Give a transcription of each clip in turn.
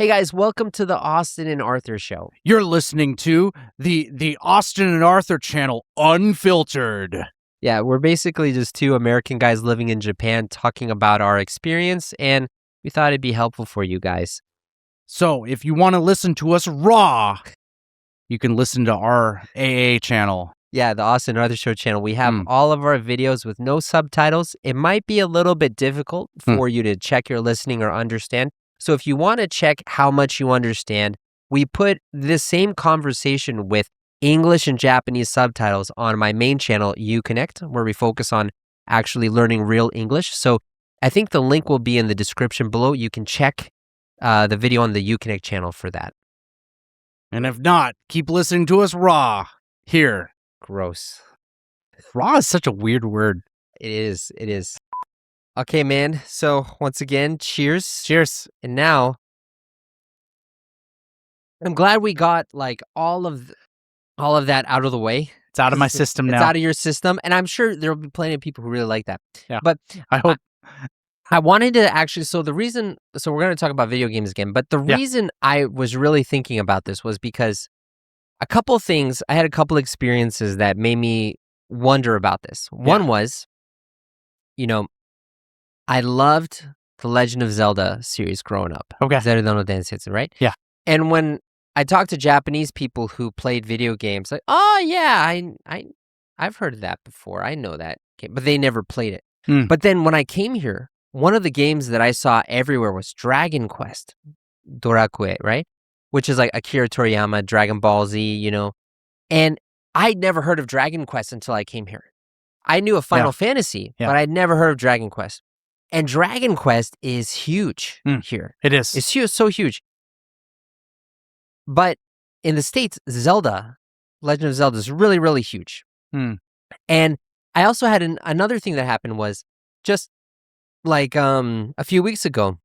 Hey guys, welcome to the Austin and Arthur Show. You're listening to the Austin and Arthur channel, Unfiltered. Yeah, we're basically just two American guys living in Japan talking about our experience, and we thought it'd be helpful for you guys. So if you want to listen to us raw, you can listen to our AA channel. Yeah, the Austin and Arthur Show channel. We have all of our videos with no subtitles. It might be a little bit difficult for you to check your listening or understand. So if you want to check how much you understand, we put the same conversation with English and Japanese subtitles on my main channel, Uconnect, where we focus on actually learning real English. So I think the link will be in the description below. You can check the video on the Uconnect channel for that. And if not, keep listening to us raw here. Gross. Raw is such a weird word. It is. It is. Okay, man. So once again, cheers. Cheers. And now, I'm glad we got like all of that out of the way. It's out of my system now. It's out of your system, and I'm sure there'll be plenty of people who really like that. Yeah. But I hope. I wanted to actually. So we're going to talk about video games again. But the reason I was really thinking about this was because I had a couple experiences that made me wonder about this. One was, I loved the Legend of Zelda series growing up. Okay. Zelda no Densetsu, right? Yeah. And when I talked to Japanese people who played video games, like, oh yeah, I've heard of that before. I know that game, but they never played it. But then when I came here, one of the games that I saw everywhere was Dragon Quest, Dorakue, right? Which is like Akira Toriyama, Dragon Ball Z, And I'd never heard of Dragon Quest until I came here. I knew of Final Fantasy, but I'd never heard of Dragon Quest. And Dragon Quest is huge here. It is. It's huge, so huge. But in the States, Zelda, Legend of Zelda is really, really huge. And I also had another thing that happened was just like a few weeks ago,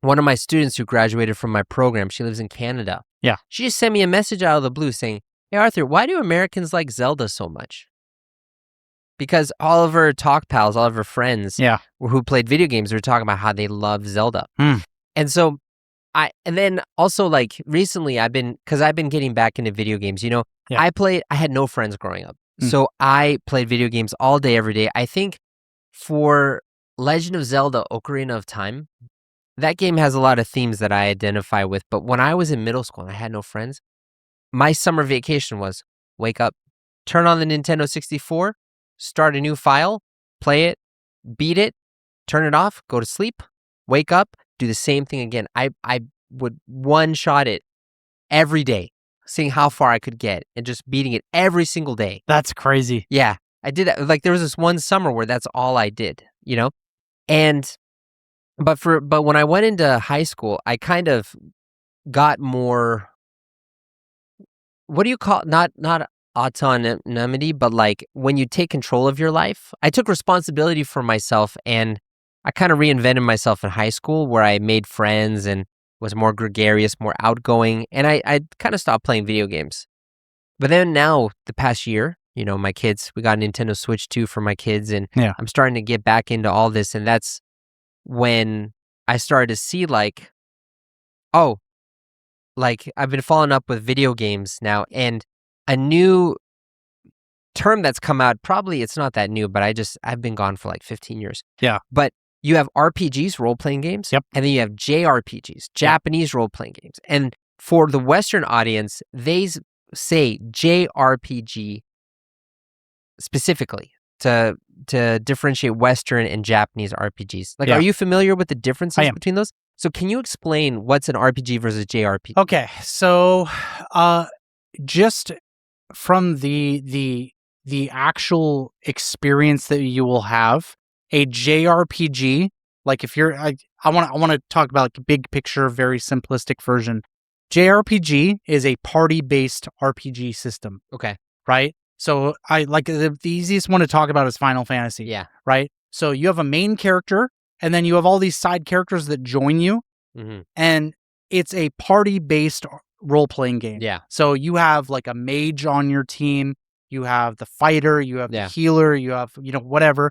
one of my students who graduated from my program, she lives in Canada. Yeah. She just sent me a message out of the blue saying, hey, Arthur, why do Americans like Zelda so much? Because all of her talk pals, all of her friends who played video games were talking about how they love Zelda. And so and then also like recently because I've been getting back into video games, I had no friends growing up. So I played video games all day, every day. I think for Legend of Zelda, Ocarina of Time, that game has a lot of themes that I identify with. But when I was in middle school and I had no friends, my summer vacation was wake up, turn on the Nintendo 64, start a new file, play it, beat it, turn it off, go to sleep, wake up, do the same thing again. I would one-shot it every day, seeing how far I could get and just beating it every single day. That's crazy. Yeah, I did that. Like there was this one summer where that's all I did, And but when I went into high school, I kind of got more, what do you call, not autonomy, but like when you take control of your life. I took responsibility for myself, and I kind of reinvented myself in high school where I made friends and was more gregarious, more outgoing, and I kind of stopped playing video games. But then now, the past year, my kids, we got a Nintendo Switch 2 for my kids, and I'm starting to get back into all this, and that's when I started to see like, oh, like I've been following up with video games now, and a new term that's come out, probably it's not that new, but I've been gone for like 15 years. Yeah. But you have RPGs, role-playing games, and then you have JRPGs, Japanese role-playing games. And for the Western audience, they say JRPG specifically to differentiate Western and Japanese RPGs. Like, are you familiar with the differences between those? So can you explain what's an RPG versus JRPG? Okay, so just from the actual experience that you will have, a JRPG, like if you're, I want to talk about like a big picture, very simplistic version. JRPG is a party-based RPG system. Okay. Right? So I like the easiest one to talk about is Final Fantasy. Yeah. Right? So you have a main character, and then you have all these side characters that join you, and it's a party-based role-playing game. Yeah. So you have like a mage on your team, you have the fighter, you have the healer, you have, whatever.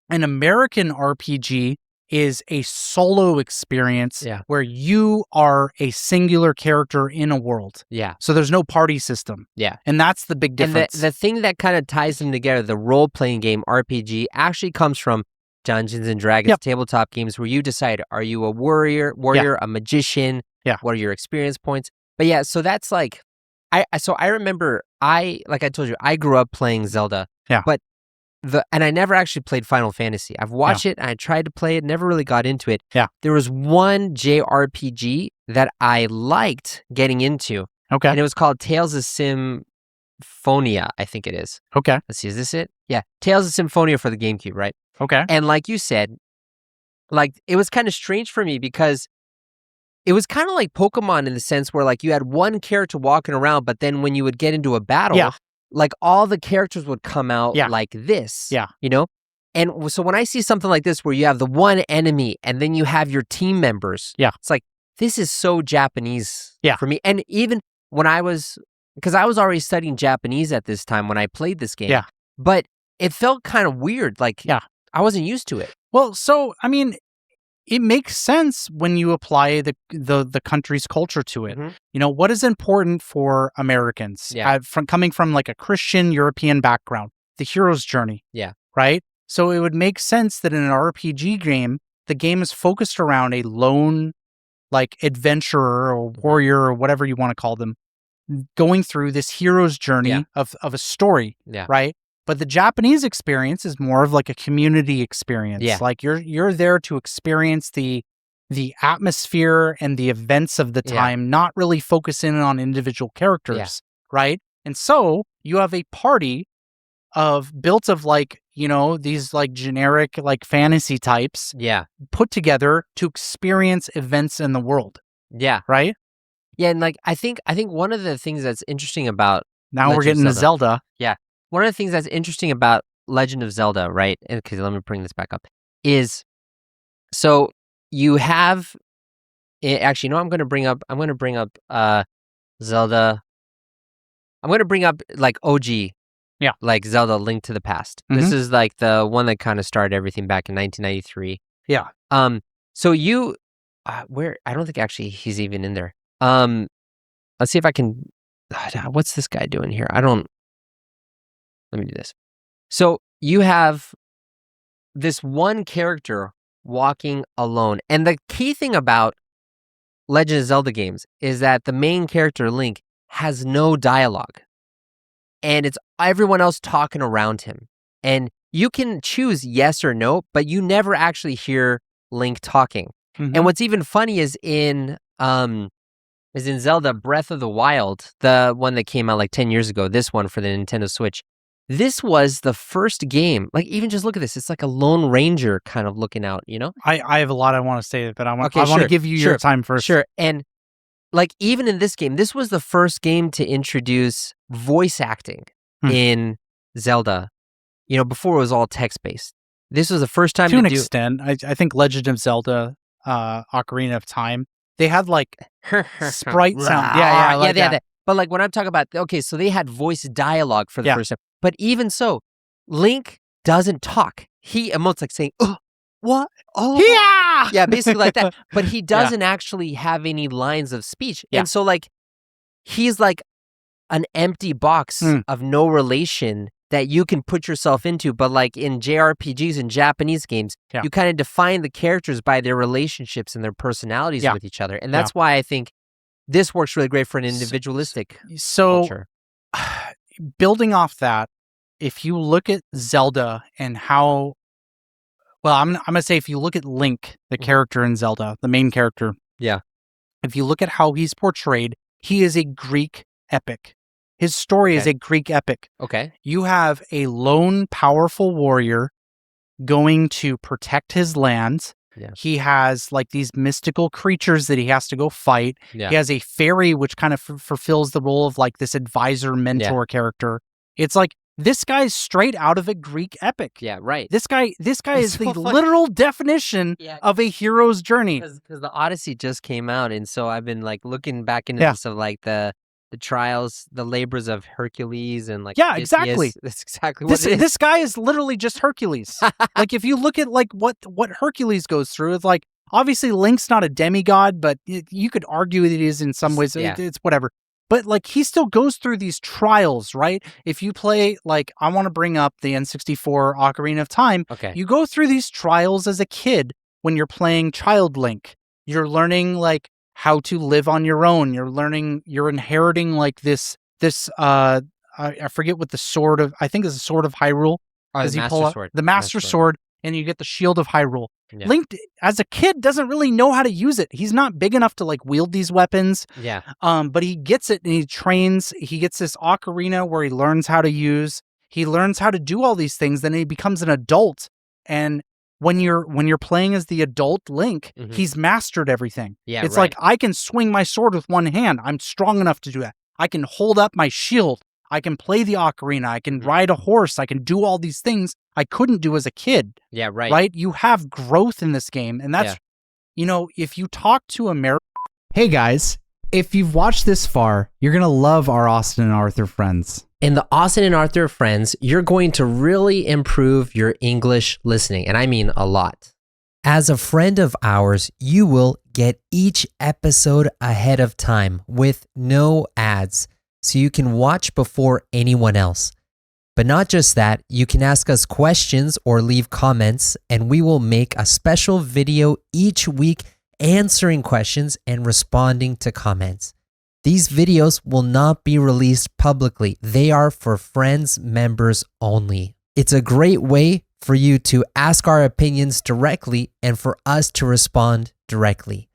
An American RPG is a solo experience where you are a singular character in a world. Yeah. So there's no party system. Yeah. And that's the big difference. And the thing that kind of ties them together, the role-playing game RPG, actually comes from Dungeons and Dragons tabletop games where you decide, are you a warrior, a magician? Yeah. What are your experience points? But yeah, so that's like, I remember, like I told you, I grew up playing Zelda. Yeah. But and I never actually played Final Fantasy. I've watched it and I tried to play it, never really got into it. Yeah. There was one JRPG that I liked getting into. Okay. And it was called Tales of Symphonia, I think it is. Okay. Let's see, is this it? Yeah. Tales of Symphonia for the GameCube, right? Okay. And like you said, like it was kind of strange for me because it was kind of like Pokemon in the sense where like you had one character walking around, but then when you would get into a battle, like all the characters would come out like this, you know? And so when I see something like this where you have the one enemy and then you have your team members, it's like, this is so Japanese for me. And even when because I was already studying Japanese at this time when I played this game, but it felt kind of weird. Like, I wasn't used to it. Well, so, I mean, it makes sense when you apply the country's culture to it. Mm-hmm. You know, what is important for Americans coming from like a Christian European background, the hero's journey. Yeah. Right? So it would make sense that in an RPG game, the game is focused around a lone like adventurer or warrior or whatever you want to call them, going through this hero's journey of a story. Yeah. Right? But the Japanese experience is more of like a community experience. Yeah. Like you're there to experience the atmosphere and the events of the time, not really focus in on individual characters, right? And so you have a party built of like, you know, these like generic like fantasy types put together to experience events in the world. Yeah. Right? Yeah, and like I think one of the things that's interesting about now we're getting to Zelda. Yeah. One of the things that's interesting about Legend of Zelda, right? Okay, let me bring this back up. Is so you have actually no, I'm going to bring up Zelda. I'm going to bring up like OG. Yeah. Like Zelda Link to the Past. Mm-hmm. This is like the one that kind of started everything back in 1993. Yeah. So you where I don't think actually he's even in there. Let's see if I can what's this guy doing here? Let me do this. So you have this one character walking alone. And the key thing about Legend of Zelda games is that the main character, Link, has no dialogue. And it's everyone else talking around him. And you can choose yes or no, but you never actually hear Link talking. Mm-hmm. And what's even funny is in Zelda Breath of the Wild, the one that came out like 10 years ago, this one for the Nintendo Switch. This was the first game, like even just look at this. It's like a Lone Ranger kind of looking out, you know? I have a lot I want to say, but I want to give you your time first. Sure. And like even in this game, this was the first game to introduce voice acting in Zelda. You know, before it was all text-based. This was the first time to an extent. I think Legend of Zelda, Ocarina of Time, they had like sprite sound. Yeah, that. But like when I'm talking about, okay, so they had voice dialogue for the first time. But even so, Link doesn't talk. He emotes like saying, oh, what? Oh, yeah! Yeah, basically like that. But he doesn't actually have any lines of speech. Yeah. And so like, he's like an empty box of no relation that you can put yourself into. But like in JRPGs and Japanese games, you kind of define the characters by their relationships and their personalities with each other. And that's why I think this works really great for an individualistic culture. Building off that, if you look at Zelda and how, well, I'm going to say if you look at Link, the character in Zelda, the main character. Yeah. If you look at how he's portrayed, he is a Greek epic. His story is a Greek epic. Okay. You have a lone, powerful warrior going to protect his land. Yeah. He has like these mystical creatures that he has to go fight. Yeah. He has a fairy, which kind of fulfills the role of like this advisor mentor character. It's like this guy's straight out of a Greek epic. Yeah, right. This guy is the literal definition of a hero's journey. Because the Odyssey just came out, and so I've been like looking back into this of like the the trials, the labors of Hercules and like exactly. That's exactly what it is. This guy is literally just Hercules. Like if you look at like what Hercules goes through, it's like obviously Link's not a demigod, but you could argue it is in some ways. It's whatever. But like he still goes through these trials, right? If you play like I want to bring up the N64 Ocarina of Time, you go through these trials as a kid when you're playing Child Link. You're learning like how to live on your own. You're inheriting like this I forget what the sword of, I think it's a sword of Hyrule. Oh, the Master Sword. The Master Sword, and you get the Shield of Hyrule. Yeah. Link, as a kid, doesn't really know how to use it. He's not big enough to like wield these weapons. Yeah. But he gets it and he trains. He gets this ocarina where he learns how to use. He learns how to do all these things. Then he becomes an adult. And when you're playing as the adult Link, he's mastered everything. Yeah, it's like I can swing my sword with one hand. I'm strong enough to do that. I can hold up my shield. I can play the ocarina. I can ride a horse. I can do all these things I couldn't do as a kid. Yeah, right. Right? You have growth in this game. And that's, if you talk to America. Hey guys, if you've watched this far, you're going to love our Austin and Arthur friends. In the Austin and Arthur friends, you're going to really improve your English listening. And I mean a lot. As a friend of ours, you will get each episode ahead of time with no ads, so you can watch before anyone else. But not just that, you can ask us questions or leave comments, and we will make a special video each week answering questions and responding to comments. These videos will not be released publicly. They are for friends, members only. It's a great way for you to ask our opinions directly and for us to respond directly.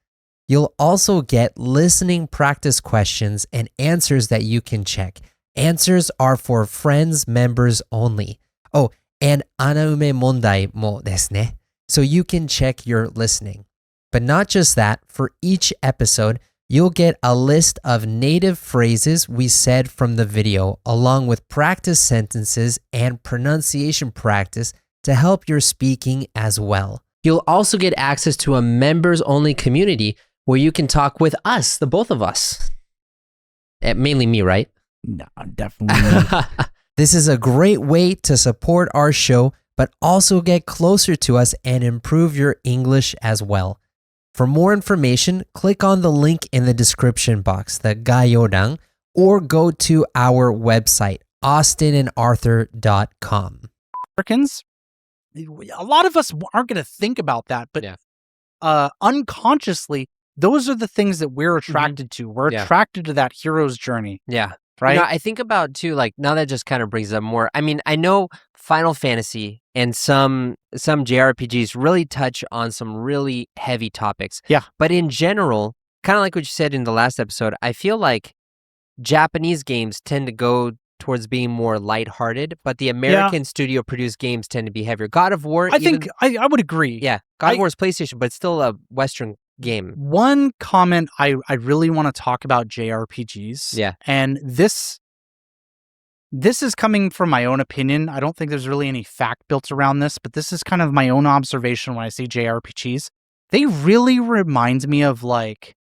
You'll also get listening practice questions and answers that you can check. Answers are for friends, members only. Oh, and anaume mondai mo desu ne. So you can check your listening. But not just that, for each episode, you'll get a list of native phrases we said from the video, along with practice sentences and pronunciation practice to help your speaking as well. You'll also get access to a members-only community where you can talk with us, the both of us. Mainly me, right? No, definitely. This is a great way to support our show, but also get closer to us and improve your English as well. For more information, click on the link in the description box, the gayorang, or go to our website, austinandarthur.com. Americans, a lot of us aren't going to think about that, but unconsciously, those are the things that we're attracted to. We're attracted to that hero's journey. Yeah. Right? I think about too, like now that just kind of brings up more. I mean, I know Final Fantasy and some JRPGs really touch on some really heavy topics. Yeah. But in general, kind of like what you said in the last episode, I feel like Japanese games tend to go towards being more lighthearted, but the American studio-produced games tend to be heavier. God of War, I think I would agree. Yeah, God of War is PlayStation, but it's still a Western game. One comment I really want to talk about JRPGs. Yeah. And this is coming from my own opinion. I don't think there's really any fact built around this, but this is kind of my own observation when I see JRPGs. They really remind me of like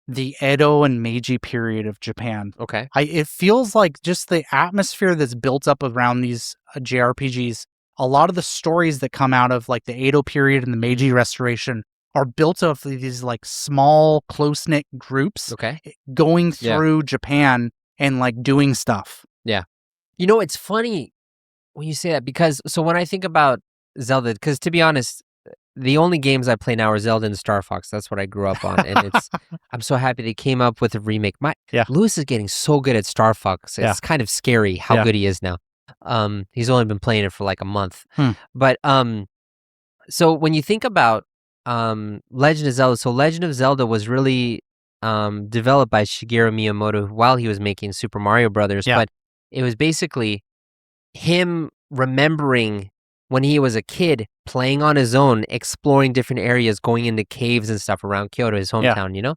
the Edo and Meiji period of Japan. Okay. It feels like just the atmosphere that's built up around these JRPGs. A lot of the stories that come out of like the Edo period and the Meiji Restoration are built of these like small, close-knit groups going through Japan and like doing stuff. Yeah. You know, it's funny when you say that because, so when I think about Zelda, because to be honest, the only games I play now are Zelda and Star Fox. That's what I grew up on. And I'm so happy they came up with a remake. Lewis is getting so good at Star Fox. It's kind of scary how good he is now. He's only been playing it for like a month. But so when you think about Legend of Zelda, so Legend of Zelda was really developed by Shigeru Miyamoto while he was making Super Mario Brothers. But it was basically him remembering when he was a kid playing on his own, exploring different areas, going into caves and stuff around Kyoto, his hometown, you know?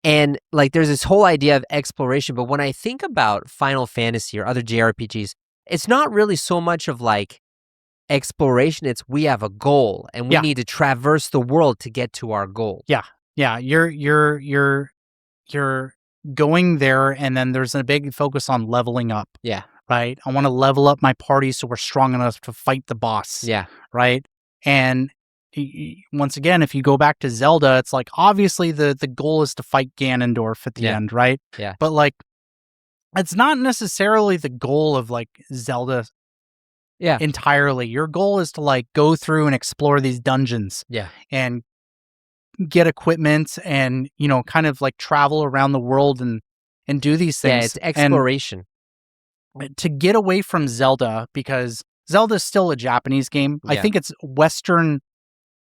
And like there's this whole idea of exploration. But when I think about Final Fantasy or other JRPGs, it's not really so much of like exploration. It's we have a goal and we need to traverse the world to get to our goal. Yeah. You're going there, and then there's a big focus on leveling up. Yeah. Right? I want to level up my party so we're strong enough to fight the boss. Yeah. Right? And once again, if you go back to Zelda, it's like obviously the goal is to fight Ganondorf at the end, right? Yeah. But like it's not necessarily the goal of like Zelda entirely. Your goal is to like go through and explore these dungeons. Yeah. And get equipment and, you know, kind of like travel around the world and do these things. Yeah, it's exploration. And to get away from Zelda, because Zelda is still a Japanese game. I think it's Western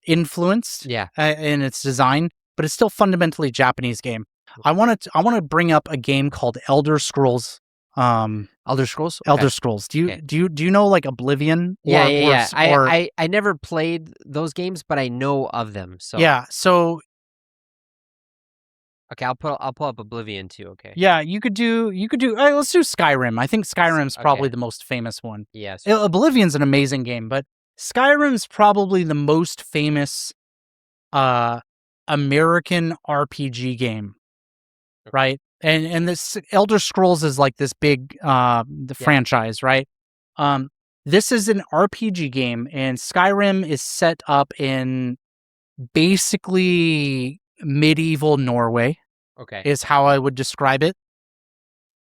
influenced in its design, but it's still fundamentally a Japanese game. I want to bring up a game called Elder Scrolls. Elder Scrolls. Elder Scrolls. Do you know like Oblivion? Yeah. I never played those games, but I know of them. So yeah. So okay, I'll pull up Oblivion too. Okay. Yeah, you could do. Let's do Skyrim. I think Skyrim's probably the most famous one. Yes. Oblivion's an amazing game, but Skyrim's probably the most famous American RPG game, right? And this Elder Scrolls is like this big franchise, right? This is an RPG game, and Skyrim is set up in basically medieval Norway. Okay. Is how I would describe it.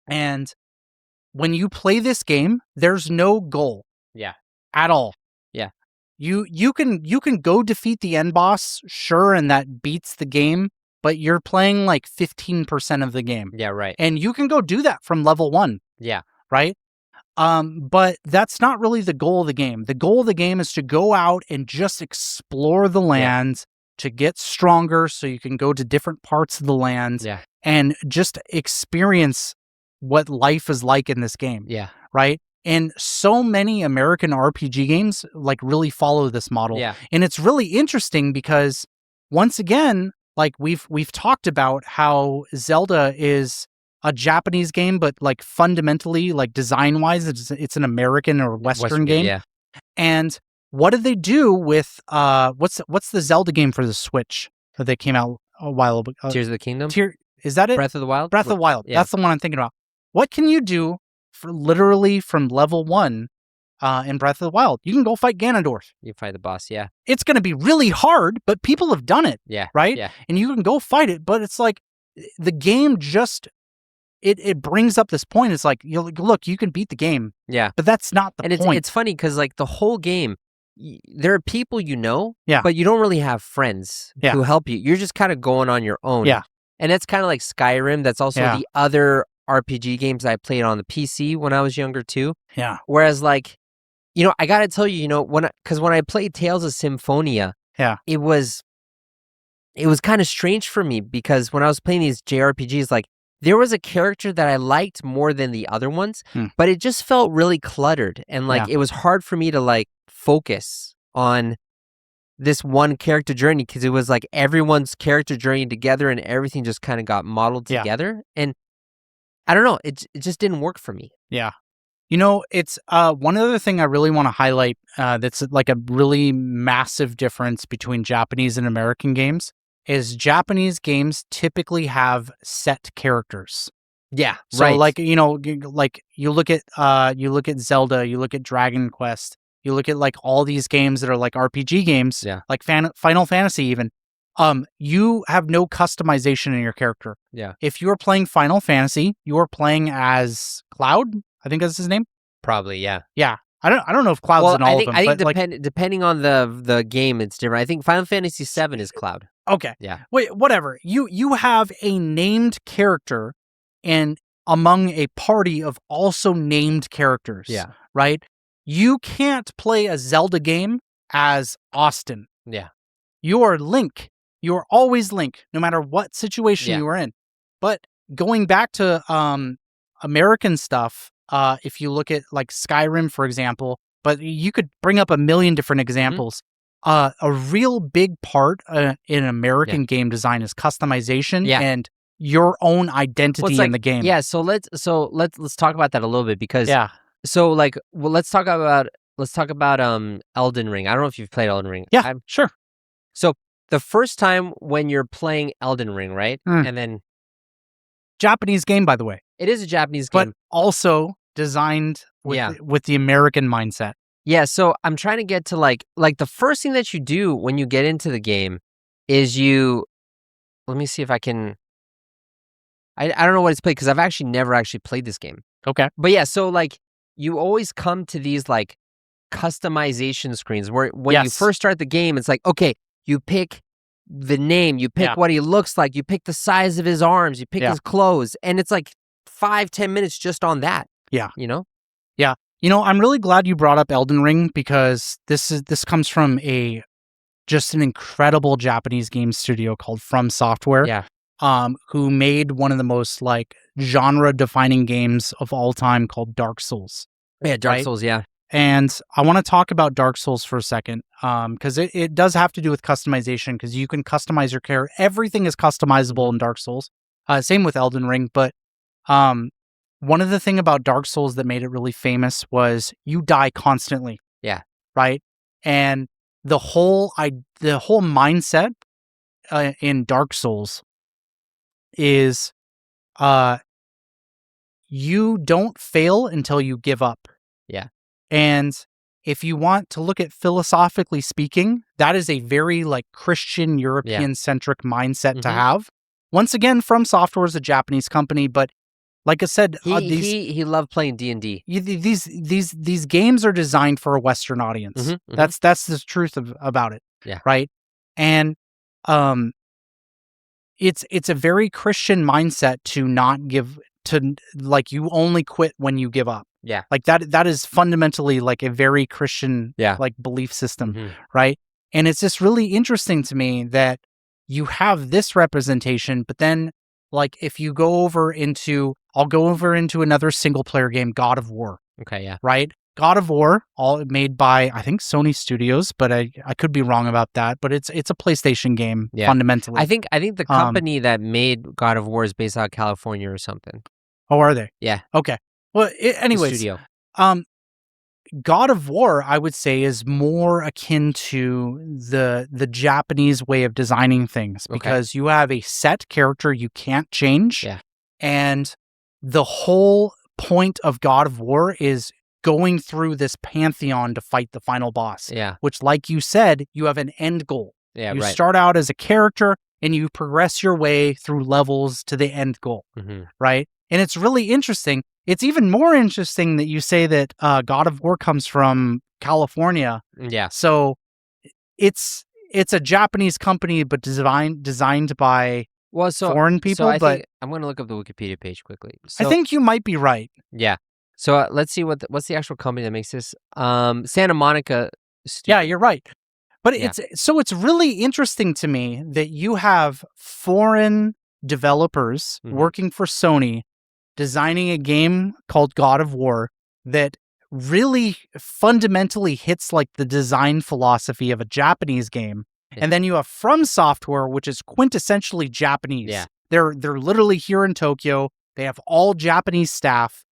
And when you play this game, there's no goal. Yeah. At all. Yeah. You can go defeat the end boss, sure, and that beats the game, but you're playing like 15% of the game. Yeah, right. And you can go do that from level 1. Yeah. Right? But that's not really the goal of the game. The goal of the game is to go out and just explore the land, to get stronger so you can go to different parts of the land and just experience what life is like in this game. Yeah. Right? And so many American RPG games like really follow this model. Yeah. And it's really interesting because once again, like we've talked about how Zelda is a Japanese game, but like fundamentally, like design-wise, it's an American or Western game. Yeah. And what did they do with what's the Zelda game for the Switch that they came out a while ago? Tears of the Kingdom? Is that it? Breath of the Wild? Breath of the Wild. Yeah. That's the one I'm thinking about. What can you do for literally from level 1 in Breath of the Wild? You can go fight Ganondorf. You fight the boss, yeah. It's going to be really hard, but people have done it. Yeah. Right? Yeah. And you can go fight it, but it's like the game just it brings up this point. It's like, look, you can beat the game. Yeah. But that's not the point. And it's funny because like the whole game, there are people you know, yeah, but you don't really have friends who help you. You're just kind of going on your own. Yeah. And that's kind of like Skyrim. That's also the other RPG games I played on the PC when I was younger too. Yeah. Whereas like, you know, I got to tell you, you know, when I played Tales of Symphonia, it was kind of strange for me because when I was playing these JRPGs, like there was a character that I liked more than the other ones, but it just felt really cluttered. And like, it was hard for me to like focus on this one character journey because it was like everyone's character journey together and everything just kind of got modeled together. And I don't know, it just didn't work for me. Yeah. You know, it's one other thing I really want to highlight that's like a really massive difference between Japanese and American games is Japanese games typically have set characters. Yeah. So like, you know, like you look at Zelda, you look at Dragon Quest, you look at like all these games that are like RPG games, like Final Fantasy even. You have no customization in your character. Yeah. If you're playing Final Fantasy, you are playing as Cloud. I think that's his name. Probably, yeah. Yeah. I don't know if Cloud's in all of them. I think but depending on the game, it's different. I think Final Fantasy VII is Cloud. Okay. Yeah. Wait, whatever. You have a named character and among a party of also named characters. Yeah. Right? You can't play a Zelda game as Austin. Yeah. You are Link. You are always Link, no matter what situation you are in. But going back to American stuff, if you look at like Skyrim, for example, but you could bring up a million different examples. A real big part in American game design is customization and your own identity in the game. Yeah, so let's talk about that a little bit because so like let's talk about Elden Ring. I don't know if you've played Elden Ring. Yeah, sure. So the first time when you're playing Elden Ring, right? And then Japanese game, by the way. It is a Japanese game. But also designed with the American mindset. Yeah, so I'm trying to get to like the first thing that you do when you get into the game is let me see if I can, I don't know what it's played because I've actually never actually played this game. Okay. But yeah, so like you always come to these like customization screens where when you first start the game, it's like, okay, you pick the name, you pick what he looks like, you pick the size of his arms, you pick his clothes, and it's like 5-10 minutes just on that. Yeah. You know? Yeah. You know, I'm really glad you brought up Elden Ring because this comes from just an incredible Japanese game studio called From Software. Yeah. Who made one of the most like genre defining games of all time called Dark Souls. Yeah, Dark Souls, yeah. And I want to talk about Dark Souls for a second, because it does have to do with customization, because you can customize your character. Everything is customizable in Dark Souls. Same with Elden Ring, but one of the things about Dark Souls that made it really famous was you die constantly. Yeah. Right? And the whole mindset in Dark Souls is you don't fail until you give up. Yeah. And if you want to look at philosophically speaking, that is a very like Christian European centric mindset to have. Once again, From Software is a Japanese company, but like I said, he loved playing D&D. These games are designed for a Western audience. That's the truth about it. Yeah. Right. And it's a very Christian mindset to not give, to like you only quit when you give up. Yeah. Like that is fundamentally like a very Christian like belief system, right? And it's just really interesting to me that you have this representation, but then like if you go over into, I'll go over into another single player game, God of War. Okay, yeah. Right? God of War, all made by I think Sony Studios, but I could be wrong about that. But it's a PlayStation game fundamentally. I think the company that made God of War is based out of California or something. Oh, are they? Yeah. Okay. Well, anyways, studio. God of War, I would say, is more akin to the Japanese way of designing things because you have a set character you can't change. Yeah. And the whole point of God of War is going through this pantheon to fight the final boss. Yeah. Which, like you said, you have an end goal. Yeah, you start out as a character and you progress your way through levels to the end goal. Right? And it's really interesting. It's even more interesting that you say that God of War comes from California. Yeah. So it's a Japanese company, but designed by foreign people. But I'm going to look up the Wikipedia page quickly. I think you might be right. Yeah. So let's see what's the actual company that makes this. Santa Monica Studio. Yeah, you're right. But it's really interesting to me that you have foreign developers working for Sony designing a game called God of War that really fundamentally hits like the design philosophy of a Japanese game. And then you have From Software, which is quintessentially Japanese. Yeah. They're literally here in Tokyo. They have all Japanese staff.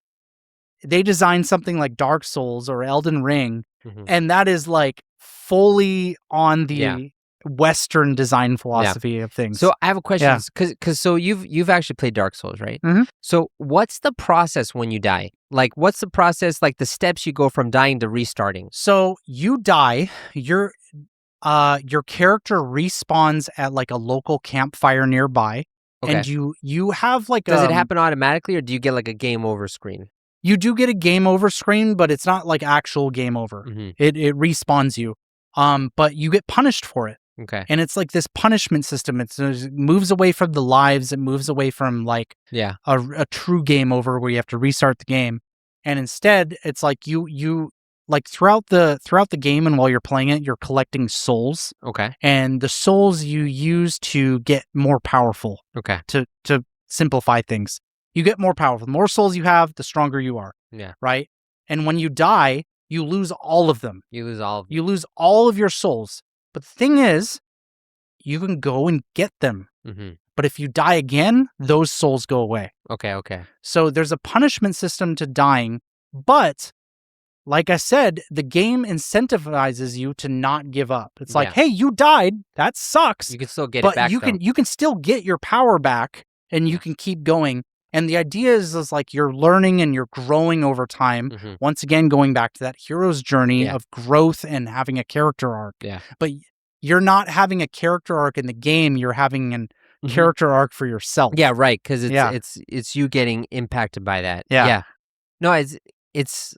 They design something like Dark Souls or Elden Ring, and that is like fully on the Western design philosophy of things. So I have a question, because so you've actually played Dark Souls, right? So what's the process when you die? Like, what's the process? Like the steps you go from dying to restarting? So you die, your character respawns at like a local campfire nearby, and you have like does it happen automatically, or do you get like a game over screen? You do get a game over screen, but it's not like actual game over. It respawns you, but you get punished for it. Okay. And it's like this punishment system. It moves away from the lives. It moves away from like a true game over where you have to restart the game. And instead, it's like you like throughout the game and while you're playing it, you're collecting souls. Okay. And the souls you use to get more powerful. Okay. To simplify things. You get more powerful. The more souls you have, the stronger you are. Yeah. Right? And when you die, you lose all of them. You lose all of them. You lose all of your souls. But the thing is, you can go and get them. But if you die again, those souls go away. Okay. So there's a punishment system to dying. But like I said, the game incentivizes you to not give up. It's like, hey, you died. That sucks. You can still get it back. But you can still get your power back and you can keep going. And the idea is like you're learning and you're growing over time. Mhm. Once again, going back to that hero's journey Yeah. of growth and having a character arc. Yeah. But you're not having a character arc in the game. You're having an Mhm. character arc for yourself. Yeah, right. Because Yeah. it's you getting impacted by that. Yeah. No, it's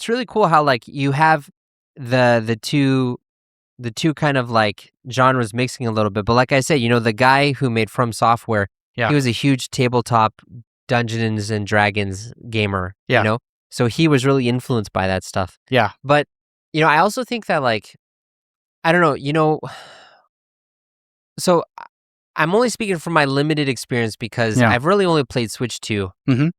really cool how like you have the two kind of like genres mixing a little bit. But like I said, the guy who made From Software, Yeah. he was a huge tabletop Dungeons and Dragons gamer. Yeah. So he was really influenced by that stuff. Yeah. But I also think that like I don't know, so I'm only speaking from my limited experience because Yeah. I've really only played Switch 2 Mhm.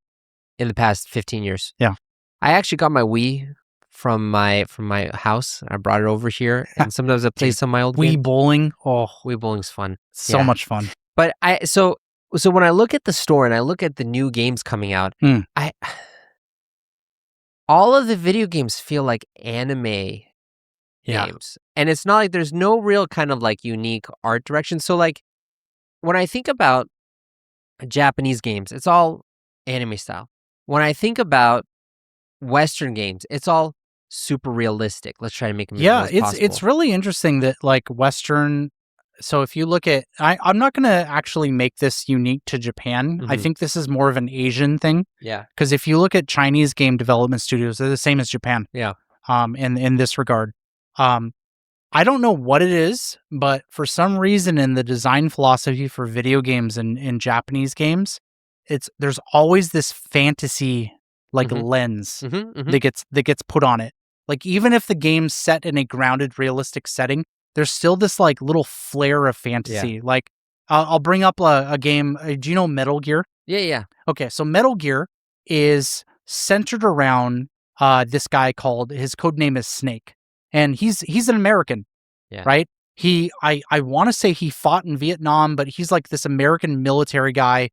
in the past 15 years. Yeah. I actually got my Wii from my house. I brought it over here, and sometimes I play some of my old Wii games. bowling. Oh, Wii bowling's fun. so much fun. But so when I look at the store and I look at the new games coming out, all of the video games feel like anime games. And it's not like there's no real kind of like unique art direction. So like when I think about Japanese games, it's all anime style. When I think about Western games, it's all super realistic. Let's try to make them as real as possible. It's really interesting that like Western. So if you look at, I'm not going to actually make this unique to Japan. I think this is more of an Asian thing. Yeah. Because if you look at Chinese game development studios, they're the same as Japan. Yeah. In this regard, I don't know what it is, but for some reason in the design philosophy for video games and in Japanese games, there's always this fantasy like lens that gets put on it. Like even if the game's set in a grounded, realistic setting, there's still this like little flair of fantasy. Yeah. Like I'll bring up a game. Do you know Metal Gear? Yeah. Okay, so Metal Gear is centered around this guy called, his code name is Snake, and he's an American, right? I want to say he fought in Vietnam, but he's like this American military guy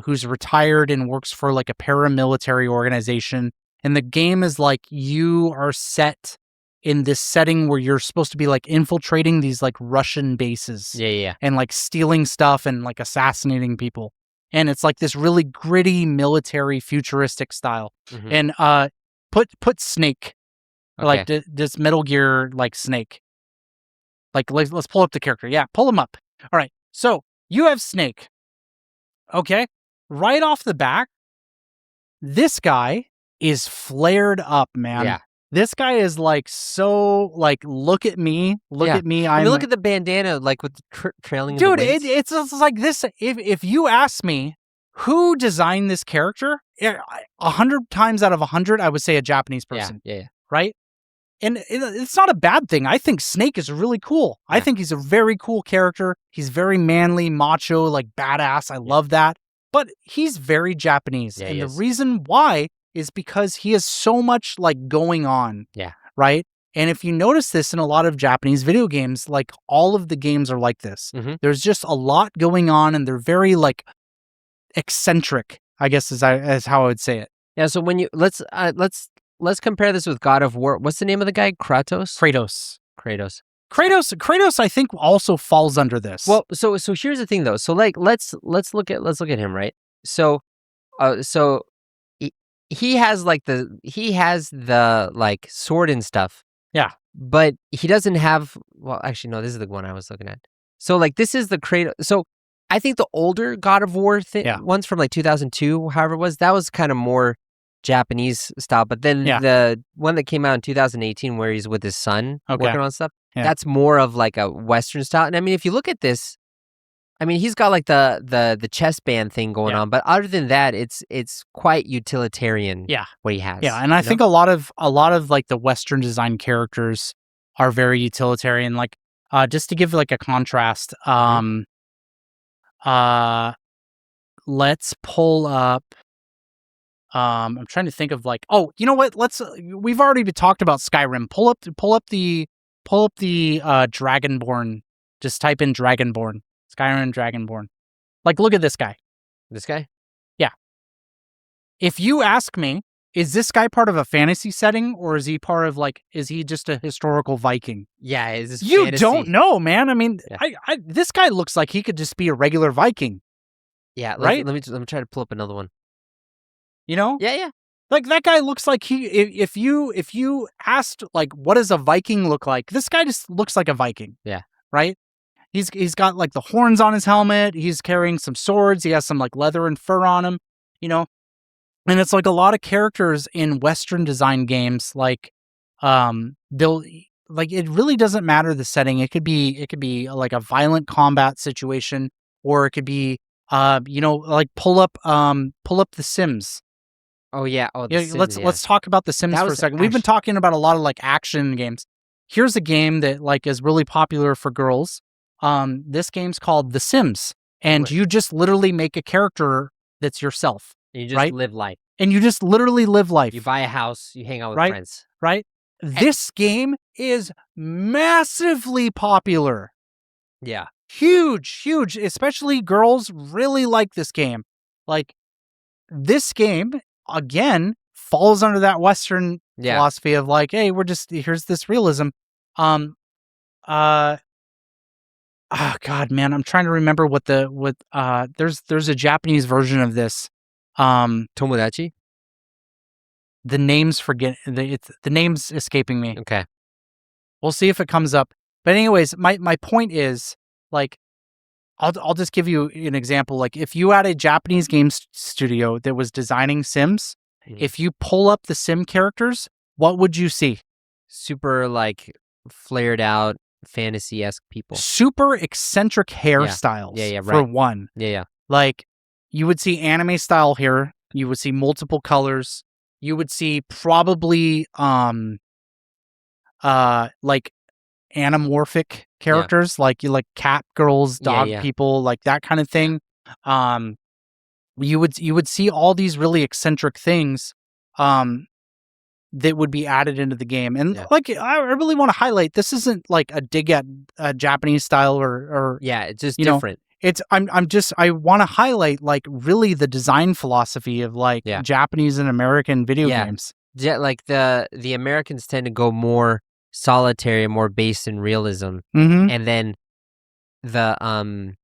who's retired and works for like a paramilitary organization. And the game is like you are set in this setting where you're supposed to be like infiltrating these like Russian bases. Yeah. And like stealing stuff and like assassinating people. And it's like this really gritty military futuristic style. And put Snake, like this Metal Gear like Snake. Like let's pull up the character. Yeah, pull him up. All right. So you have Snake. Okay. Right off the bat, this guy is flared up, man. Yeah. This guy is like so like look at me. Look at me. I mean, look at the bandana like with the trailing. Dude, it's like this. If you ask me who designed this character, 100 times out of 100, I would say a Japanese person. Yeah. Right? And it's not a bad thing. I think Snake is really cool. Yeah. I think he's a very cool character. He's very manly, macho, like badass. I love that. But he's very Japanese. Yeah, and the reason why is because he has so much like going on. Yeah. Right? And if you notice this in a lot of Japanese video games, like all of the games are like this. There's just a lot going on and they're very like eccentric, I guess is how I would say it. Yeah, so when you let's compare this with God of War. What's the name of the guy? Kratos, I think also falls under this. Well, so here's the thing though. So like let's look at him, right? So he has the like sword and stuff. Yeah. But he doesn't have, well, actually no, this is the one I was looking at. So like this is the Kratos. So I think the older God of War ones from like 2002, however it was, that was kind of more Japanese style. But then the one that came out in 2018 where he's with his son working on stuff, that's more of like a Western style. And I mean, if you look at this, I mean, he's got like the chest band thing going on, but other than that, it's quite utilitarian. Yeah, what he has. Yeah, and I think a lot of like the Western design characters are very utilitarian. Like, just to give like a contrast, let's pull up. I'm trying to think of like, oh, you know what? We've already talked about Skyrim. Pull up the Dragonborn. Just type in Dragonborn. Skyrim Dragonborn. Like, look at this guy. This guy? Yeah. If you ask me, is this guy part of a fantasy setting or is he part of like, is he just a historical Viking? Yeah, is this You fantasy? Don't know, man. I mean, this guy looks like he could just be a regular Viking. Yeah, right? let me try to pull up another one. You know? Yeah. Like that guy looks like if you asked like what does a Viking look like, this guy just looks like a Viking. Yeah. Right? He's got like the horns on his helmet, he's carrying some swords, he has some like leather and fur on him, you know? And it's like a lot of characters in Western design games, like they'll like it really doesn't matter the setting. It could be like a violent combat situation, or it could be like pull up The Sims. Oh yeah. Oh, The Yeah, Sims. Yeah. let's talk about The Sims That for a was second. We've been talking about a lot of like action games. Here's a game that like is really popular for girls. This game's called The Sims, and you just literally make a character that's yourself. You just right? live life. And you just literally live life. You buy a house, you hang out with right? friends. Right? This game is massively popular. Yeah. Huge, especially girls really like this game. Like this game again falls under that Western philosophy of like, hey, here's this realism. Oh God, man, I'm trying to remember there's a Japanese version of this. Tomodachi? The name's escaping me. Okay. We'll see if it comes up. But anyways, my point is like I'll just give you an example. Like if you had a Japanese game studio that was designing Sims, if you pull up the Sim characters, what would you see? Super like flared out fantasy-esque people. Super eccentric hairstyles. Yeah, right. For one. Yeah. Like you would see anime style hair, you would see multiple colors, you would see probably like anamorphic characters, like cat girls, dog people, like that kind of thing. You would see all these really eccentric things that would be added into the game. And like I really want to highlight, this isn't like a dig at Japanese style or it's just different. I want to highlight like really the design philosophy of like Japanese and American video games. Yeah, like the Americans tend to go more solitary, more based in realism, and then the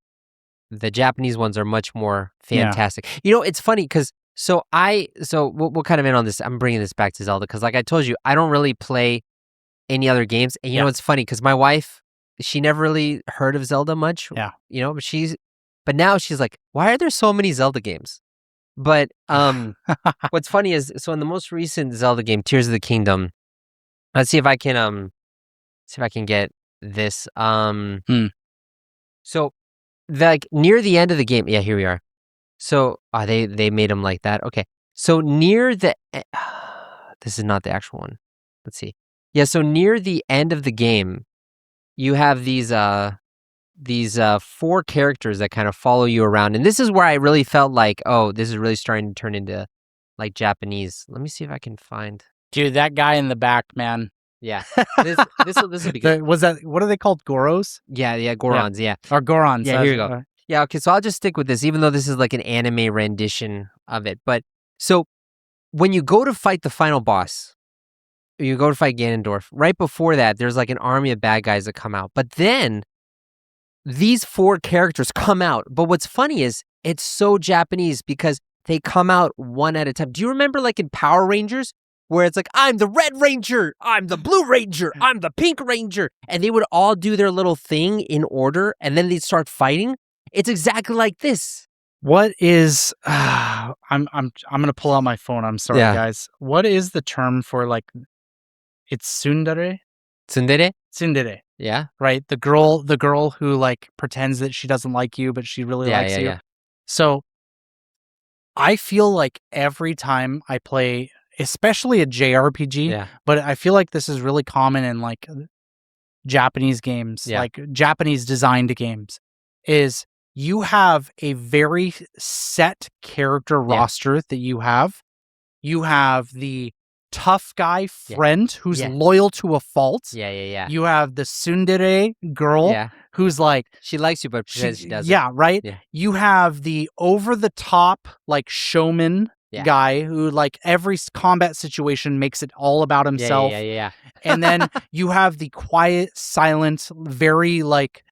Japanese ones are much more fantastic. You know, it's funny because we'll kind of end on this. I'm bringing this back to Zelda because, like I told you, I don't really play any other games, and you know it's funny because my wife, she never really heard of Zelda much. Yeah, you know, but now she's like, why are there so many Zelda games? But what's funny is, so in the most recent Zelda game, Tears of the Kingdom, let's see if I can get this. So like near the end of the game, here we are. So they made them like that. Okay. So near the this is not the actual one. Let's see. Yeah, so near the end of the game, you have these 4 characters that kind of follow you around. And this is where I really felt like, oh, this is really starting to turn into like Japanese. Let me see if I can find. Dude, that guy in the back, man. Yeah. This will be good. Was that, what are they called? Goros? Yeah, Gorons, yeah. Or Gorons. Yeah, here you go. Yeah, okay, so I'll just stick with this, even though this is like an anime rendition of it. But so when you go to fight the final boss, you go to fight Ganondorf, right before that, there's like an army of bad guys that come out. But then these 4 characters come out. But what's funny is it's so Japanese because they come out one at a time. Do you remember like in Power Rangers where it's like, I'm the Red Ranger, I'm the Blue Ranger, I'm the Pink Ranger, and they would all do their little thing in order and then they'd start fighting? It's exactly like this. What is I'm gonna pull out my phone. I'm sorry, guys. What is the term for like, it's tsundere? Tsundere? Tsundere. Yeah. Right? The girl who like pretends that she doesn't like you, but she really likes you. Yeah. So I feel like every time I play, especially a JRPG, but I feel like this is really common in like Japanese games, like Japanese designed games, is you have a very set character roster that you have. You have the tough guy friend who's loyal to a fault. Yeah. You have the tsundere girl who's like, she likes you, but she doesn't. Yeah, right? Yeah. You have the over-the-top, like, showman guy who, like, every combat situation makes it all about himself. Yeah. And then you have the quiet, silent, very, like,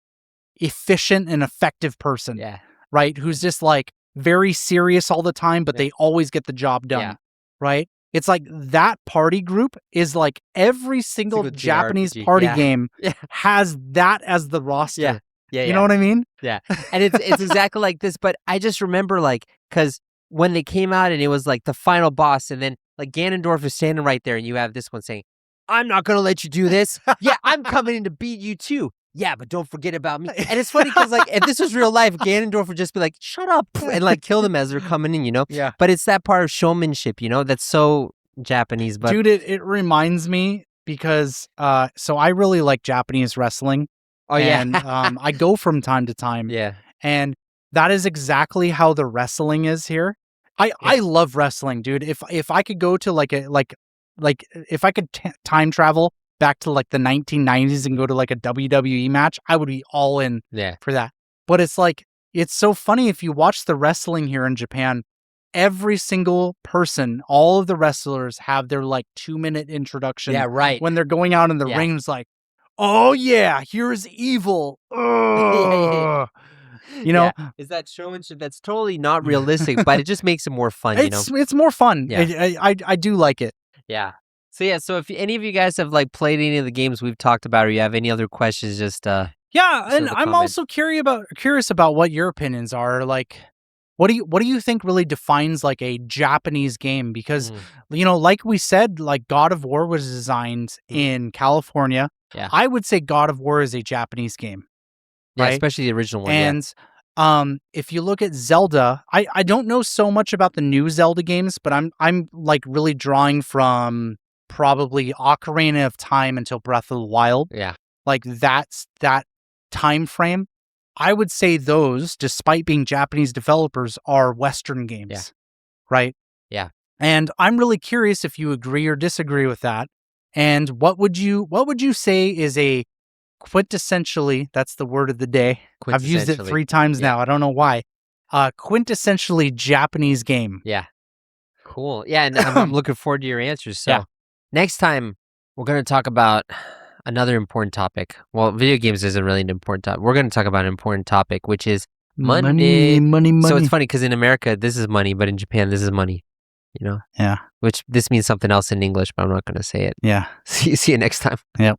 efficient and effective person. Yeah. Right? Who's just, like, very serious all the time, but they always get the job done, right? It's like that party group is like every single Japanese party game has that as the roster. You know what I mean? Yeah. And it's exactly like this, but I just remember like, because when they came out and it was like the final boss, and then like Ganondorf is standing right there, and you have this one saying, I'm not going to let you do this. Yeah, I'm coming in to beat you too. Yeah, but don't forget about me. And it's funny because like if this was real life, Ganondorf would just be like, shut up, and like kill them as they're coming in, you know? Yeah. But it's that part of showmanship, you know, that's so Japanese. But dude, it reminds me because so I really like Japanese wrestling. Oh, and I go from time to time. Yeah. And that is exactly how the wrestling is here. I love wrestling, dude. If I could go to like if I could time travel back to like the 1990s and go to like a WWE match, I would be all in for that. But it's like, it's so funny if you watch the wrestling here in Japan, every single person, all of the wrestlers have their like 2-minute introduction. Yeah, right. When they're going out in the ring, it's like, oh yeah, here's evil. You know, is that showmanship that's totally not realistic, but it just makes it more fun. It's more fun. Yeah. I do like it. Yeah. So if any of you guys have like played any of the games we've talked about, or you have any other questions, just and I'm also curious about what your opinions are. Like, what do you think really defines like a Japanese game? Because you know, like we said, like God of War was designed in California. Yeah. I would say God of War is a Japanese game. Right? Especially the original one. And if you look at Zelda, I don't know so much about the new Zelda games, but I'm like really drawing from probably Ocarina of Time until Breath of the Wild. Yeah. Like that's that time frame. I would say those, despite being Japanese developers, are Western games. Yeah. Right? Yeah. And I'm really curious if you agree or disagree with that. And what would you say is a quintessentially, that's the word of the day. I've used it 3 times now. I don't know why. Quintessentially Japanese game. Yeah. Cool. Yeah, and I'm looking forward to your answers. So next time we're going to talk about another important topic. Well, video games isn't really an important topic. We're going to talk about an important topic, which is money. So it's funny because in America, this is money, but in Japan, this is money. You know? Yeah. Which this means something else in English, but I'm not going to say it. Yeah. See you next time. Yep.